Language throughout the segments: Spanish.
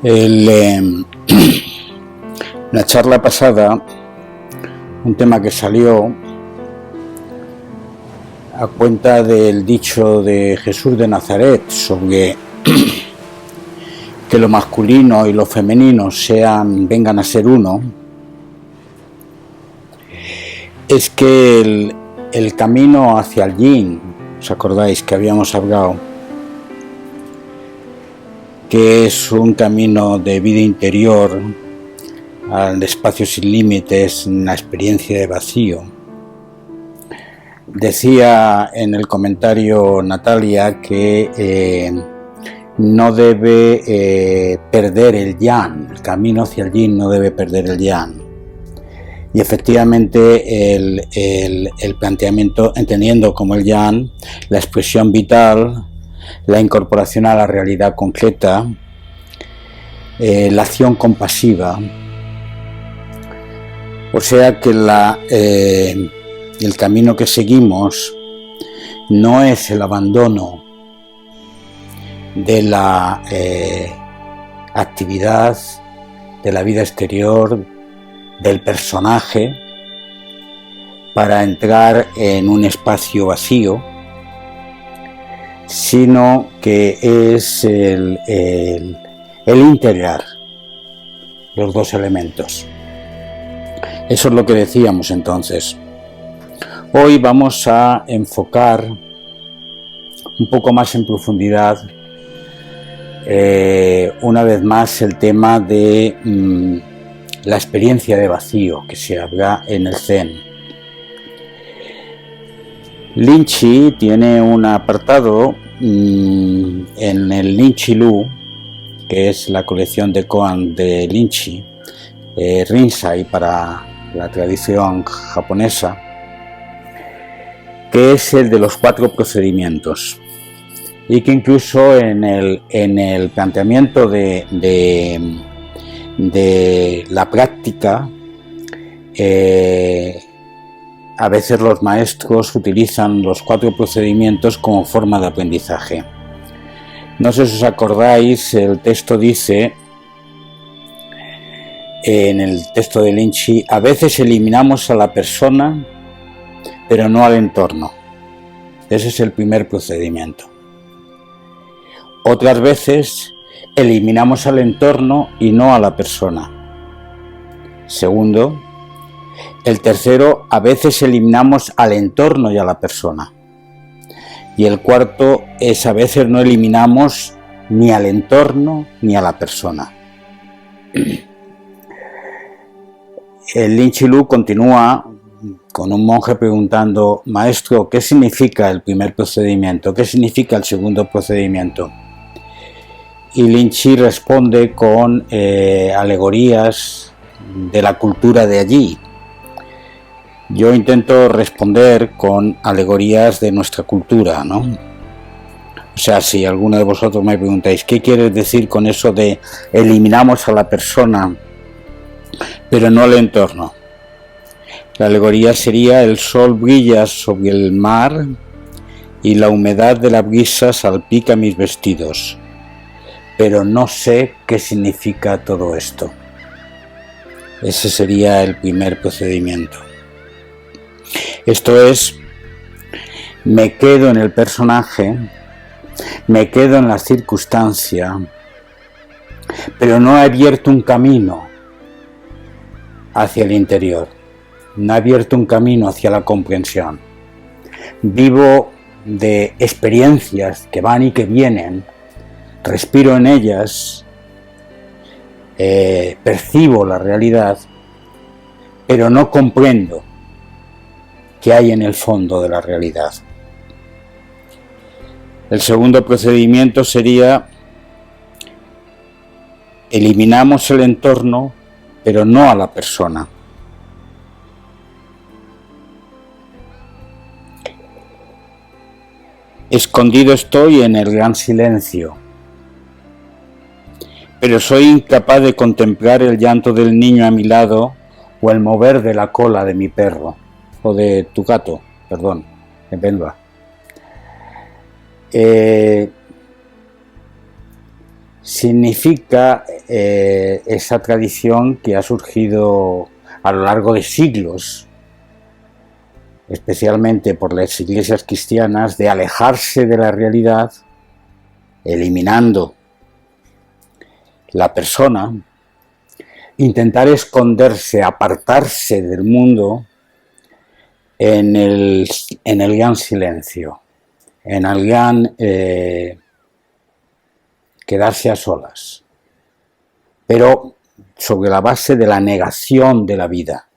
La charla pasada, un tema que salió a cuenta del dicho de Jesús de Nazaret sobre que lo masculino y lo femenino vengan a ser uno, es que el camino hacia el yin, ¿os acordáis que habíamos hablado? Que es un camino de vida interior al espacio sin límites, una experiencia de vacío. Decía en el comentario Natalia que no debe perder el yang, el camino hacia el yin no debe perder el yang. Y efectivamente el planteamiento, entendiendo como el yang, la expresión vital, la incorporación a la realidad concreta, la acción compasiva, o sea que el camino que seguimos no es el abandono de la actividad, de la vida exterior, del personaje, para entrar en un espacio vacío, sino que es el integrar los dos elementos. Eso es lo que decíamos entonces. Hoy vamos a enfocar un poco más en profundidad una vez más el tema de la experiencia de vacío que se habla en el Zen. Lin Chi tiene un apartado en el Lin Chi Lu, que es la colección de koan de Lin Chi, Rinzai para la tradición japonesa, que es el de los 4 procedimientos, y que incluso en el planteamiento de la práctica a veces los maestros utilizan los 4 procedimientos como forma de aprendizaje. No sé si os acordáis, el texto dice, en el texto de Lin Chi, a veces eliminamos a la persona, pero no al entorno. Ese es el primer procedimiento. Otras veces eliminamos al entorno y no a la persona. Segundo. El tercero, a veces eliminamos al entorno y a la persona. Y el cuarto es, a veces no eliminamos ni al entorno ni a la persona. El Lin Chi Lu continúa con un monje preguntando, maestro, ¿qué significa el primer procedimiento? ¿Qué significa el segundo procedimiento? Y Lin Chi responde con alegorías de la cultura de allí. Yo intento responder con alegorías de nuestra cultura, ¿no? O sea, si alguno de vosotros me preguntáis, ¿qué quieres decir con eso de eliminamos a la persona, pero no al entorno? La alegoría sería: el sol brilla sobre el mar y la humedad de la brisa salpica mis vestidos, pero no sé qué significa todo esto. Ese sería el primer procedimiento. Esto es, me quedo en el personaje, me quedo en la circunstancia, pero no he abierto un camino hacia el interior, no he abierto un camino hacia la comprensión. Vivo de experiencias que van y que vienen, respiro en ellas, percibo la realidad, pero no comprendo qué hay en el fondo de la realidad. El segundo procedimiento sería: eliminamos el entorno, pero no a la persona. Escondido estoy en el gran silencio, pero soy incapaz de contemplar el llanto del niño a mi lado o el mover de la cola de mi perro, o de tu gato, perdón, de Belva. significa esa tradición que ha surgido a lo largo de siglos, especialmente por las iglesias cristianas, de alejarse de la realidad, eliminando la persona, intentar esconderse, apartarse del mundo en el gran silencio, en el gran quedarse a solas, pero sobre la base de la negación de la vida.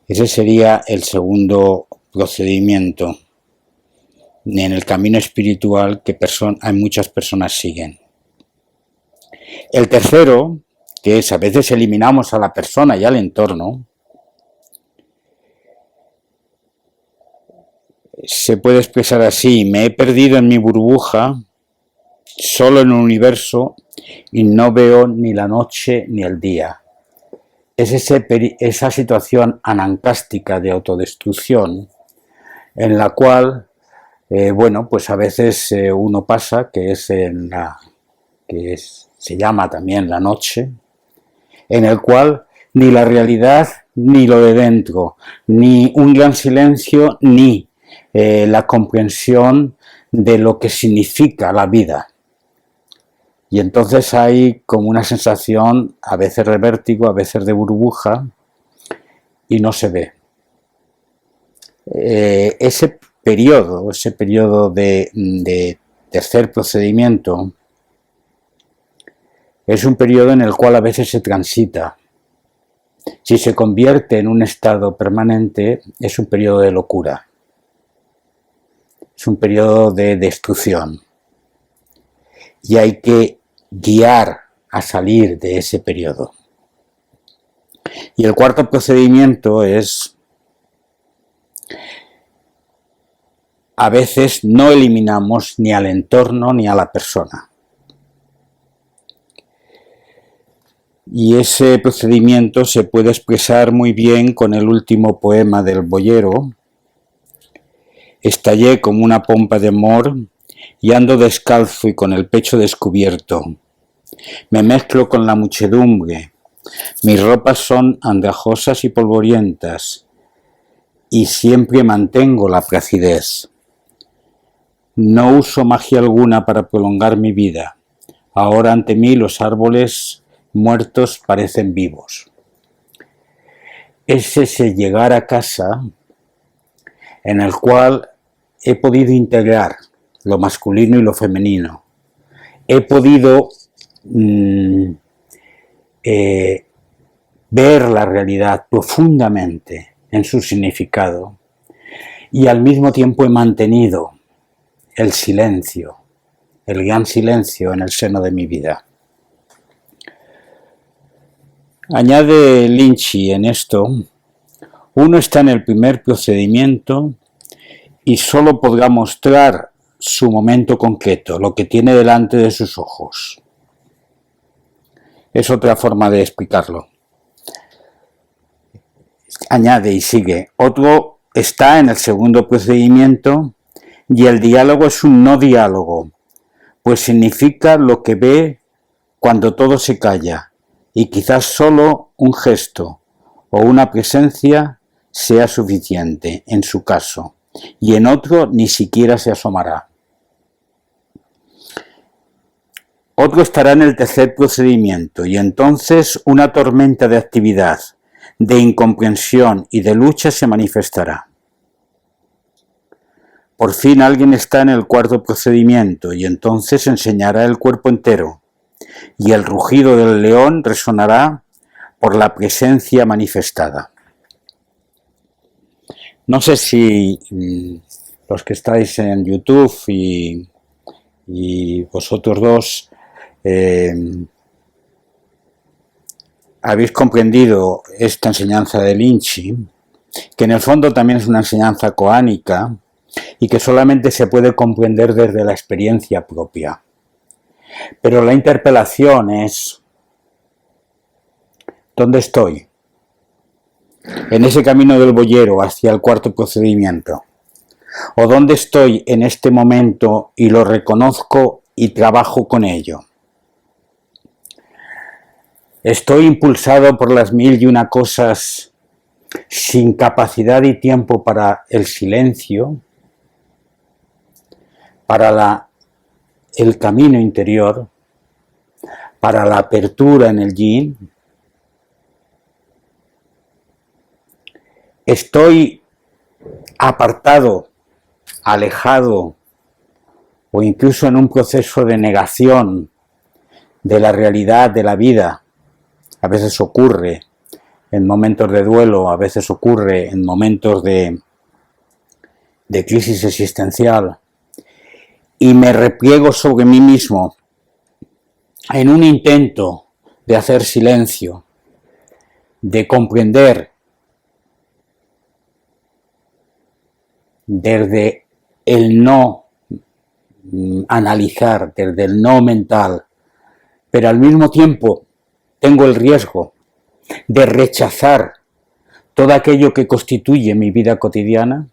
Ese sería el segundo procedimiento en el camino espiritual que hay muchas personas siguen. El tercero, que es a veces eliminamos a la persona y al entorno, se puede expresar así: me he perdido en mi burbuja, solo en un universo, y no veo ni la noche ni el día. Es esa situación anancástica de autodestrucción en la cual, bueno, pues a veces uno pasa, se llama también la noche, en el cual ni la realidad ni lo de dentro, ni un gran silencio, ni la comprensión de lo que significa la vida. Y entonces hay como una sensación, a veces de vértigo, a veces de burbuja, y no se ve. Ese periodo de tercer procedimiento es un periodo en el cual a veces se transita. Si se convierte en un estado permanente, es un periodo de locura. Es un periodo de destrucción. Y hay que guiar a salir de ese periodo. Y el cuarto procedimiento es: a veces no eliminamos ni al entorno ni a la persona. Y ese procedimiento se puede expresar muy bien con el último poema del Boyero: estallé como una pompa de amor y ando descalzo y con el pecho descubierto. Me mezclo con la muchedumbre, mis ropas son andrajosas y polvorientas, y siempre mantengo la placidez. No uso magia alguna para prolongar mi vida. Ahora ante mí los árboles muertos parecen vivos. Es ese llegar a casa en el cual he podido integrar lo masculino y lo femenino. He podido ver la realidad profundamente en su significado, y al mismo tiempo he mantenido el silencio, el gran silencio en el seno de mi vida. Añade Lynchy en esto: uno está en el primer procedimiento y solo podrá mostrar su momento concreto, lo que tiene delante de sus ojos. Es otra forma de explicarlo. Añade y sigue: otro está en el segundo procedimiento y el diálogo es un no diálogo, pues significa lo que ve cuando todo se calla, y quizás solo un gesto o una presencia sea suficiente en su caso, y en otro ni siquiera se asomará. Otro estará en el tercer procedimiento, y entonces una tormenta de actividad, de incomprensión y de lucha se manifestará. Por fin alguien está en el cuarto procedimiento, y entonces enseñará el cuerpo entero, y el rugido del león resonará por la presencia manifestada. No sé si los que estáis en YouTube y vosotros dos habéis comprendido esta enseñanza de Lynchy, que en el fondo también es una enseñanza coánica y que solamente se puede comprender desde la experiencia propia. Pero la interpelación es: ¿dónde estoy? En ese camino del boyero hacia el cuarto procedimiento. ¿O dónde estoy en este momento y lo reconozco y trabajo con ello. Estoy impulsado por las mil y una cosas sin capacidad y tiempo para el silencio, para el camino interior, para la apertura en el yin. Estoy apartado, alejado o incluso en un proceso de negación de la realidad de la vida. A veces ocurre en momentos de duelo, a veces ocurre en momentos de crisis existencial, y me repliego sobre mí mismo en un intento de hacer silencio, de comprender desde el no analizar, desde el no mental, pero al mismo tiempo tengo el riesgo de rechazar todo aquello que constituye mi vida cotidiana.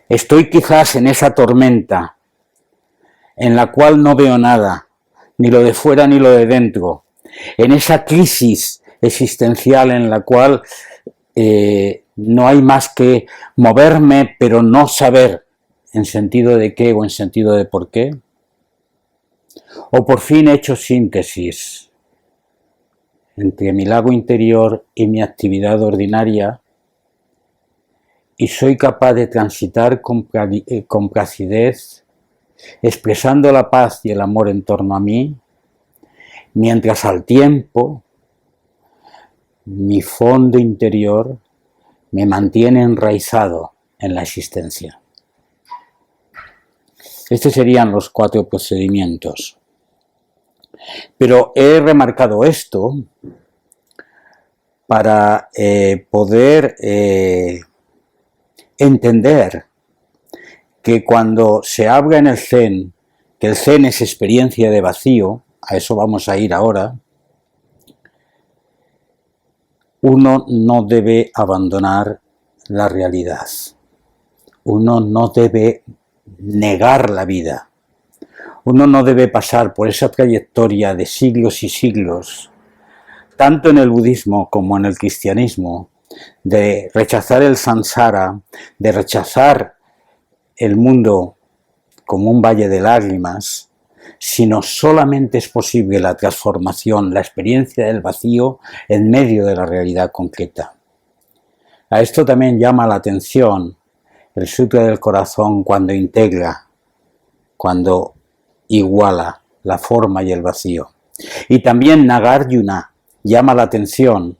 Estoy quizás en esa tormenta en la cual no veo nada, ni lo de fuera ni lo de dentro, en esa crisis existencial en la cual no hay más que moverme, pero no saber en sentido de qué o en sentido de por qué. O por fin he hecho síntesis entre mi lago interior y mi actividad ordinaria y soy capaz de transitar con placidez, expresando la paz y el amor en torno a mí, mientras al tiempo mi fondo interior me mantiene enraizado en la existencia. Estos serían los 4 procedimientos. Pero he remarcado esto para poder entender que cuando se habla en el Zen, que el Zen es experiencia de vacío, a eso vamos a ir ahora, uno no debe abandonar la realidad, uno no debe negar la vida, uno no debe pasar por esa trayectoria de siglos y siglos, tanto en el budismo como en el cristianismo, de rechazar el samsara, de rechazar el mundo como un valle de lágrimas, sino solamente es posible la transformación, la experiencia del vacío en medio de la realidad concreta. A esto también llama la atención el Sutra del Corazón cuando integra, cuando iguala la forma y el vacío. Y también Nagarjuna llama la atención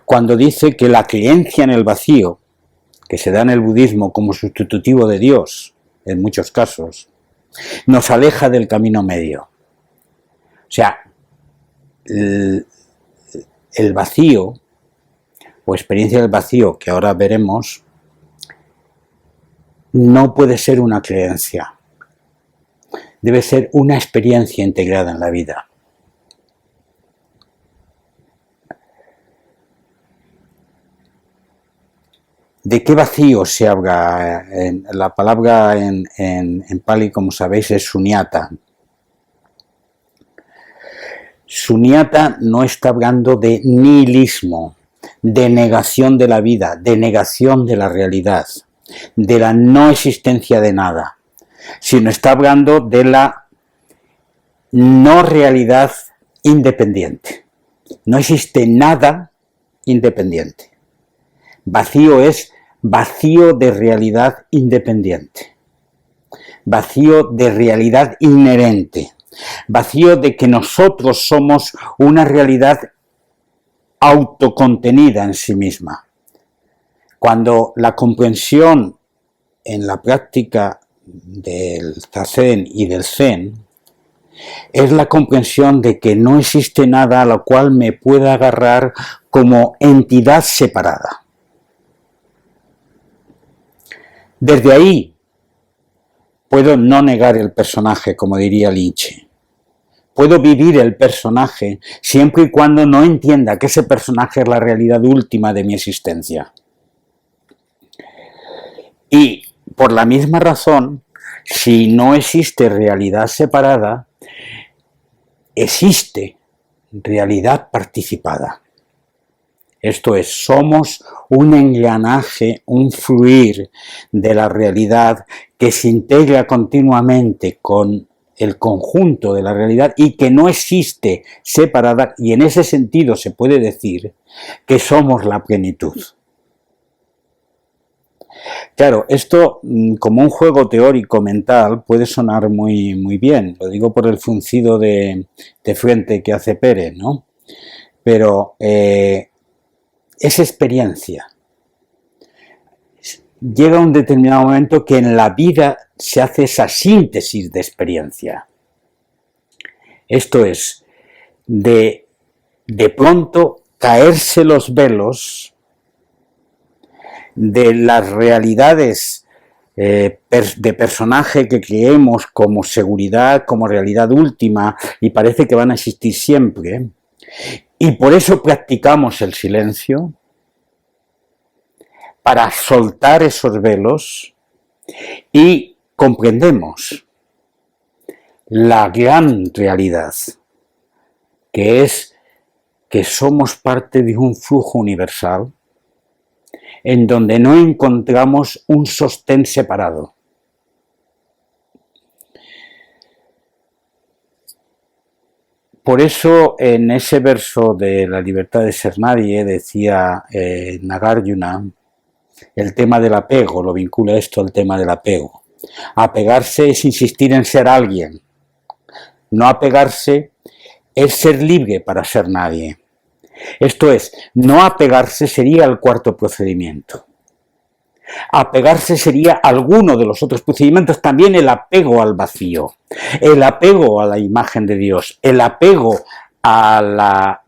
cuando dice que la creencia en el vacío, que se da en el budismo como sustitutivo de Dios, en muchos casos, nos aleja del camino medio. O sea, el vacío, o experiencia del vacío, que ahora veremos, no puede ser una creencia. Debe ser una experiencia integrada en la vida. ¿De qué vacío se habla? La palabra en Pali, como sabéis, es sunyata. Sunyata no está hablando de nihilismo, de negación de la vida, de negación de la realidad, de la no existencia de nada, sino está hablando de la no realidad independiente. No existe nada independiente. Vacío es vacío de realidad independiente, vacío de realidad inherente, vacío de que nosotros somos una realidad autocontenida en sí misma. Cuando la comprensión en la práctica del Zazen y del Zen es la comprensión de que no existe nada a lo cual me pueda agarrar como entidad separada. Desde ahí puedo no negar el personaje, como diría Nietzsche. Puedo vivir el personaje siempre y cuando no entienda que ese personaje es la realidad última de mi existencia. Y por la misma razón, Si no existe realidad separada, existe realidad participada. Esto es, somos un engranaje, un fluir de la realidad que se integra continuamente con el conjunto de la realidad y que no existe separada, y en ese sentido se puede decir que somos la plenitud. Claro, esto como un juego teórico mental puede sonar muy bien, lo digo por el fruncido de frente que hace Pérez, ¿no? Pero es experiencia. Llega un determinado momento que en la vida se hace esa síntesis de experiencia. Esto es, de pronto caerse los velos de las realidades de personaje que creemos como seguridad, como realidad última, y parece que van a existir siempre, y por eso practicamos el silencio, para soltar esos velos, y comprendemos la gran realidad, que es que somos parte de un flujo universal, en donde no encontramos un sostén separado. Por eso en ese verso de la libertad de ser nadie decía Nagarjuna, el tema del apego, lo vincula esto al tema del apego. Apegarse es insistir en ser alguien. No apegarse es ser libre para ser nadie. Esto es, no apegarse sería el cuarto procedimiento. Apegarse sería alguno de los otros procedimientos, también el apego al vacío, el apego a la imagen de Dios, el apego a la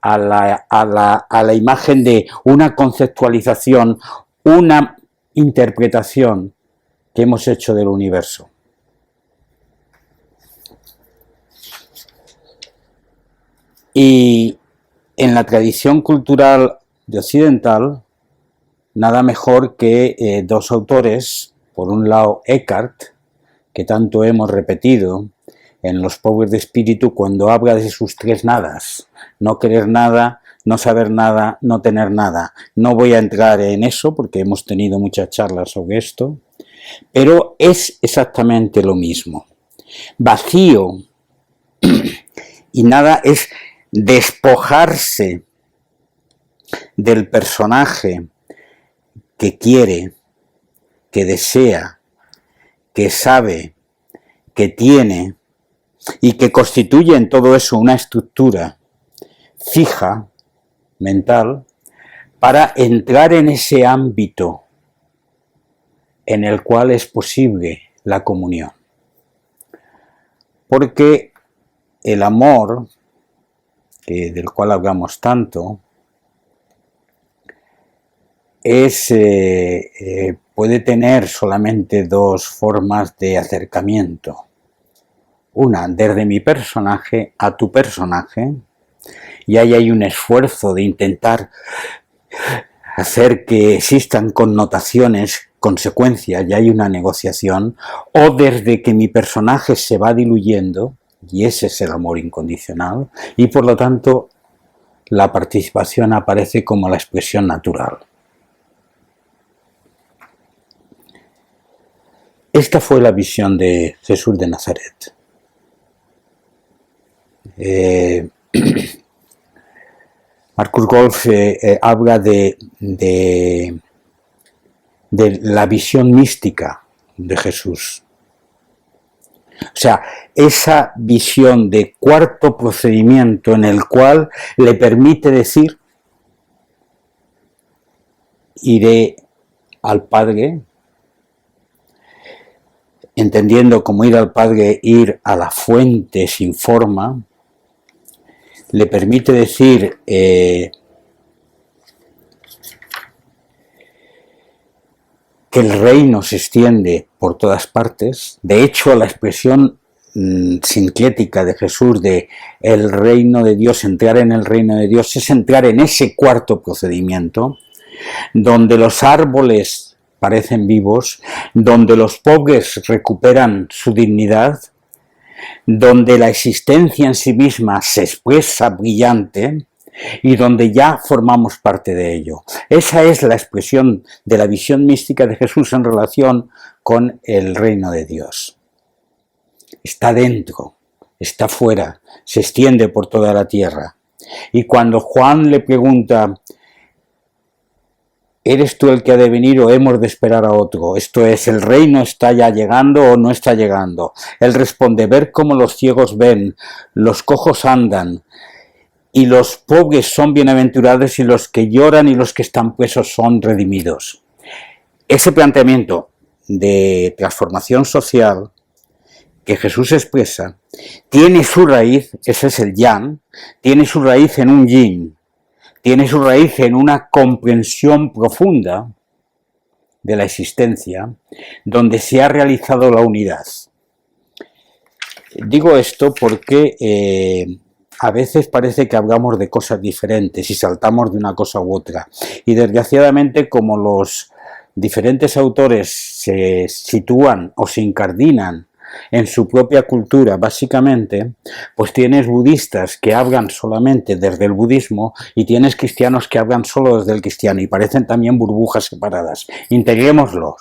imagen de una conceptualización, una interpretación que hemos hecho del universo. Y en la tradición cultural de occidental, nada mejor que dos autores, por un lado Eckhart, que tanto hemos repetido en los Powers de Espíritu cuando habla de sus tres nadas: no querer nada, no saber nada, no tener nada. No voy a entrar en eso porque hemos tenido muchas charlas sobre esto, pero es exactamente lo mismo. Vacío y nada es despojarse del personaje que quiere, que desea, que sabe, que tiene y que constituye en todo eso una estructura fija, mental, para entrar en ese ámbito en el cual es posible la comunión. Porque el amor, del cual hablamos tanto, puede tener solamente dos formas de acercamiento. Una, desde mi personaje a tu personaje, y ahí hay un esfuerzo de intentar hacer que existan connotaciones, consecuencias, y hay una negociación, o desde que mi personaje se va diluyendo, y ese es el amor incondicional, y por lo tanto la participación aparece como la expresión natural. Esta fue la visión de Jesús de Nazaret. Marcus Wolf habla de la visión mística de Jesús. O sea, esa visión de cuarto procedimiento en el cual le permite decir: iré al Padre, entendiendo como ir al Padre, ir a la fuente sin forma, le permite decir que el reino se extiende por todas partes. De hecho, la expresión sincrética de Jesús de el reino de Dios, entrar en el reino de Dios, es entrar en ese cuarto procedimiento, donde los árboles parecen vivos, donde los pobres recuperan su dignidad, donde la existencia en sí misma se expresa brillante y donde ya formamos parte de ello. Esa es la expresión de la visión mística de Jesús en relación con el reino de Dios. Está dentro, está fuera, se extiende por toda la tierra. Y cuando Juan le pregunta, ¿eres tú el que ha de venir o hemos de esperar a otro? Esto es, ¿el reino está ya llegando o no está llegando? Él responde, ver cómo los ciegos ven, los cojos andan, y los pobres son bienaventurados, y los que lloran y los que están presos son redimidos. Ese planteamiento de transformación social que Jesús expresa tiene su raíz, ese es el yang, tiene su raíz en un yin, tiene su raíz en una comprensión profunda de la existencia, donde se ha realizado la unidad. Digo esto porque a veces parece que hablamos de cosas diferentes y saltamos de una cosa u otra. Y desgraciadamente, como los diferentes autores se sitúan o se incardinan en su propia cultura, básicamente, pues tienes budistas que hablan solamente desde el budismo y tienes cristianos que hablan solo desde el cristiano y parecen también burbujas separadas. Integrémoslo.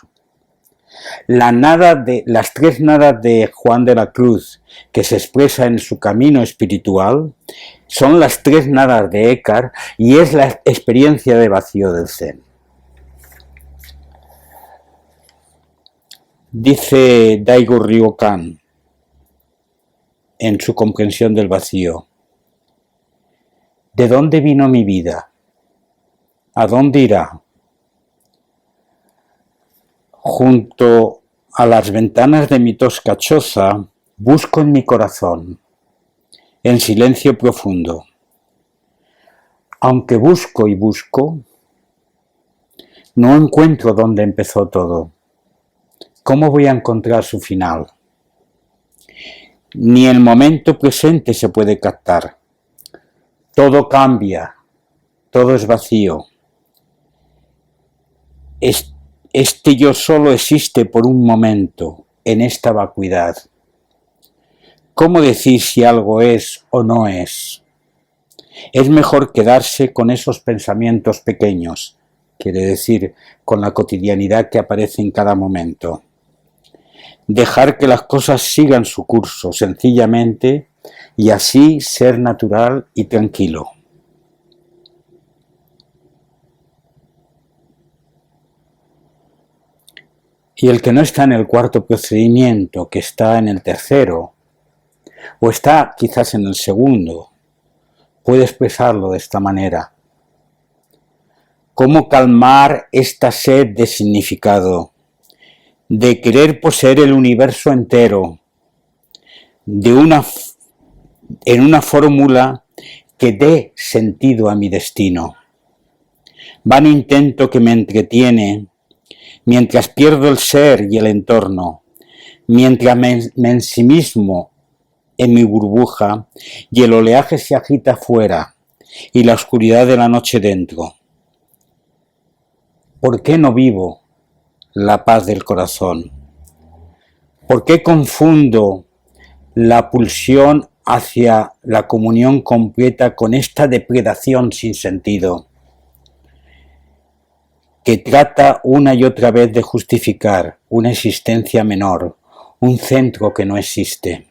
Las tres nadas de Juan de la Cruz que se expresa en su camino espiritual son las tres nadas de Eckhart y es la experiencia de vacío del Zen. Dice Daigo Ryokan en su comprensión del vacío: ¿de dónde vino mi vida? ¿A dónde irá? Junto a las ventanas de mi tosca choza busco en mi corazón, en silencio profundo. Aunque busco y busco, no encuentro dónde empezó todo. ¿Cómo voy a encontrar su final? Ni el momento presente se puede captar. Todo cambia, todo es vacío. Este yo solo existe por un momento, en esta vacuidad. ¿Cómo decir si algo es o no es? Es mejor quedarse con esos pensamientos pequeños, quiere decir, con la cotidianidad que aparece en cada momento. Dejar que las cosas sigan su curso, sencillamente, y así ser natural y tranquilo. Y el que no está en el cuarto procedimiento, que está en el tercero, o está quizás en el segundo, puede expresarlo de esta manera. ¿Cómo calmar esta sed de significado, de querer poseer el universo entero, en una fórmula que dé sentido a mi destino? Vano intento que me entretiene, mientras pierdo el ser y el entorno, mientras me ensimismo en mi burbuja y el oleaje se agita fuera y la oscuridad de la noche dentro. ¿Por qué no vivo la paz del corazón? ¿Por qué confundo la pulsión hacia la comunión completa con esta depredación sin sentido, que trata una y otra vez de justificar una existencia menor, un centro que no existe?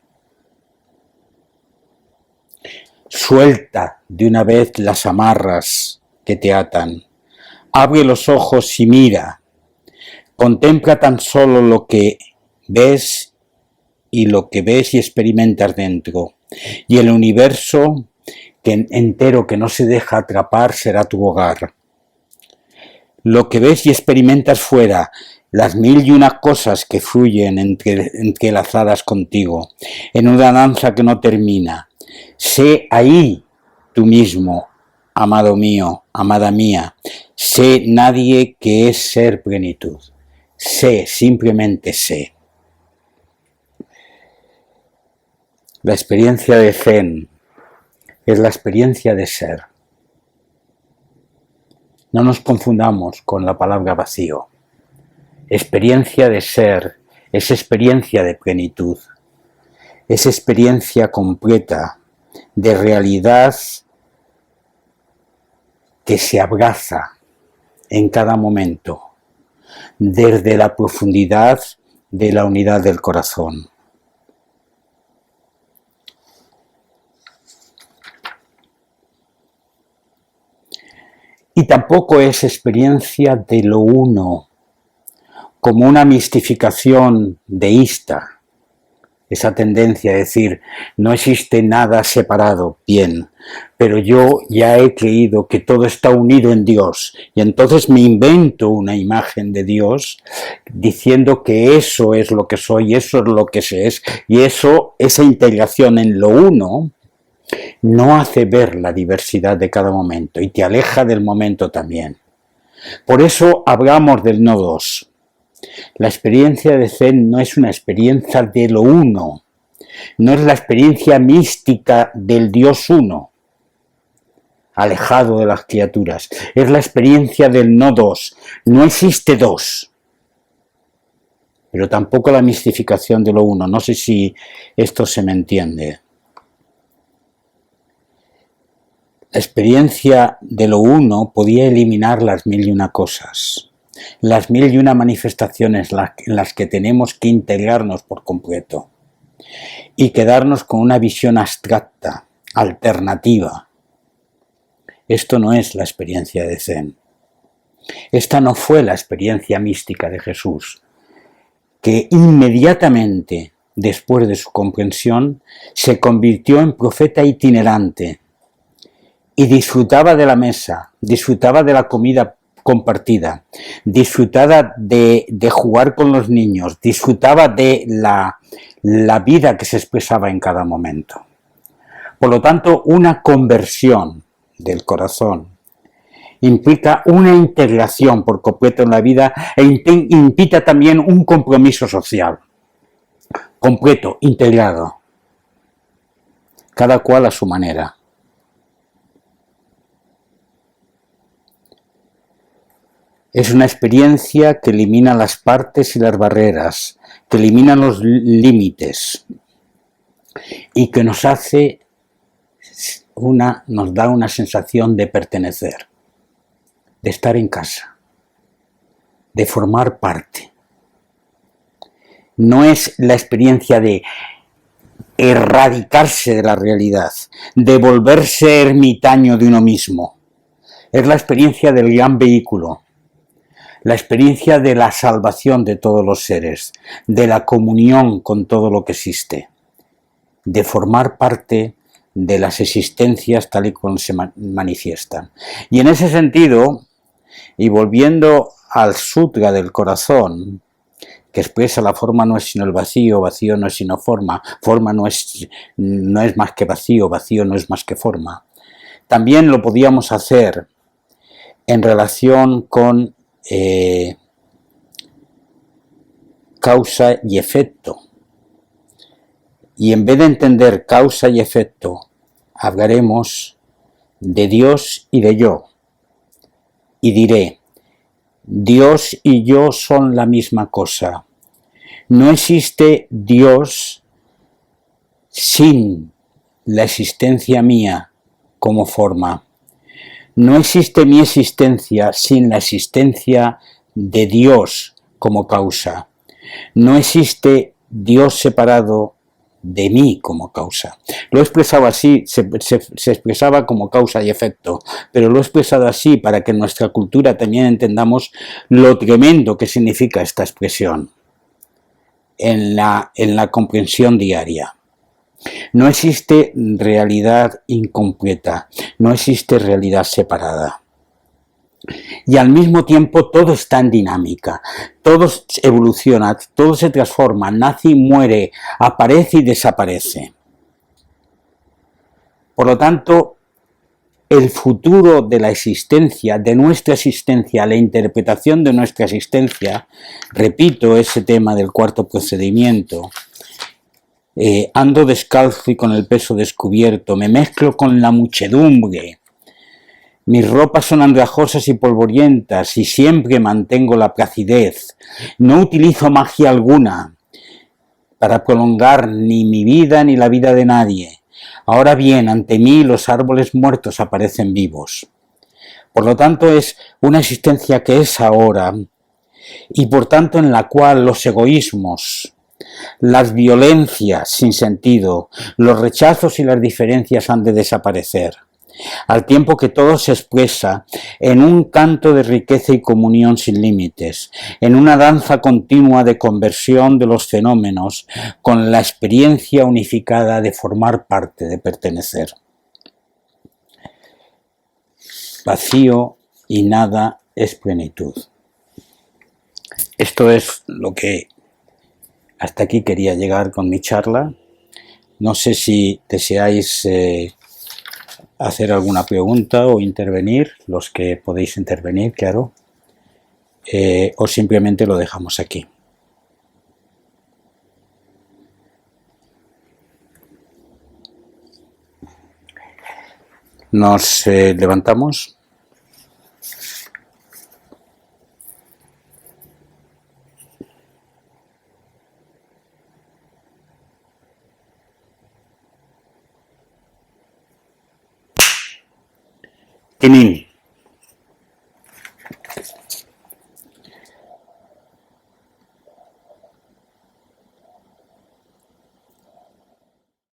Suelta de una vez las amarras que te atan, abre los ojos y mira, contempla tan solo lo que ves y experimentas dentro, y el universo entero que no se deja atrapar será tu hogar. Lo que ves y experimentas fuera, las mil y una cosas que fluyen entrelazadas contigo, en una danza que no termina. Sé ahí tú mismo, amado mío, amada mía. Sé nadie que es ser plenitud. Sé, simplemente sé. La experiencia de Zen es la experiencia de ser. No nos confundamos con la palabra vacío. experiencia de ser, es experiencia de plenitud, es experiencia completa de realidad que se abraza en cada momento, desde la profundidad de la unidad del corazón. Y tampoco es experiencia de lo uno, como una mistificación deísta, esa tendencia a decir, no existe nada separado, bien, pero yo ya he creído que todo está unido en Dios, y entonces me invento una imagen de Dios diciendo que eso es lo que soy, eso es lo que se es, y esa integración en lo uno, no hace ver la diversidad de cada momento y te aleja del momento también. Por eso hablamos del no dos. La experiencia de Zen no es una experiencia de lo uno, no es la experiencia mística del Dios uno, alejado de las criaturas, es la experiencia del no dos. No existe dos, pero tampoco la mistificación de lo uno. No sé si esto se me entiende. La experiencia de lo uno podía eliminar las mil y una cosas, las mil y una manifestaciones en las que tenemos que integrarnos por completo y quedarnos con una visión abstracta, alternativa. Esto no es la experiencia de Zen. Esta no fue la experiencia mística de Jesús, que inmediatamente después de su comprensión se convirtió en profeta itinerante, y disfrutaba de la mesa, disfrutaba de la comida compartida, disfrutaba de jugar con los niños, disfrutaba de la vida que se expresaba en cada momento. Por lo tanto, una conversión del corazón implica una integración por completo en la vida e implica también un compromiso social, completo, integrado, cada cual a su manera. Es una experiencia que elimina las partes y las barreras, que elimina los límites y que nos da una sensación de pertenecer, de estar en casa, de formar parte. No es la experiencia de erradicarse de la realidad, de volverse ermitaño de uno mismo. Es la experiencia del gran vehículo, la experiencia de la salvación de todos los seres, de la comunión con todo lo que existe, de formar parte de las existencias tal y como se manifiestan. Y en ese sentido, y volviendo al Sutra del corazón, que expresa la forma no es sino el vacío, vacío no es sino forma, forma no es más que vacío, vacío no es más que forma, también lo podíamos hacer en relación con causa y efecto. Y en vez de entender causa y efecto, hablaremos de Dios y de yo. Y diré, Dios y yo son la misma cosa. No existe Dios sin la existencia mía como forma. No existe mi existencia sin la existencia de Dios como causa. No existe Dios separado de mí como causa. Lo he expresado así, se expresaba como causa y efecto, pero lo he expresado así para que en nuestra cultura también entendamos lo tremendo que significa esta expresión en la comprensión diaria. No existe realidad incompleta, no existe realidad separada. Y al mismo tiempo todo está en dinámica, todo evoluciona, todo se transforma, nace y muere, aparece y desaparece. Por lo tanto, el futuro de la existencia, de nuestra existencia, la interpretación de nuestra existencia, repito ese tema del cuarto procedimiento, ando descalzo y con el peso descubierto, me mezclo con la muchedumbre, Mis ropas son andrajosas y polvorientas y siempre mantengo la placidez. No utilizo magia alguna para prolongar ni mi vida ni la vida de nadie. Ahora bien, ante mí los árboles muertos aparecen vivos. Por lo tanto, es una existencia que es ahora y por tanto en la cual los egoísmos, las violencias sin sentido, los rechazos y las diferencias han de desaparecer, al tiempo que todo se expresa en un canto de riqueza y comunión sin límites, en una danza continua de conversión de los fenómenos con la experiencia unificada de formar parte, de pertenecer. Vacío y nada es plenitud. Esto es lo que hasta aquí quería llegar con mi charla. No sé si deseáis hacer alguna pregunta o intervenir, los que podéis intervenir, claro, o simplemente lo dejamos aquí. Nos levantamos. Tinin.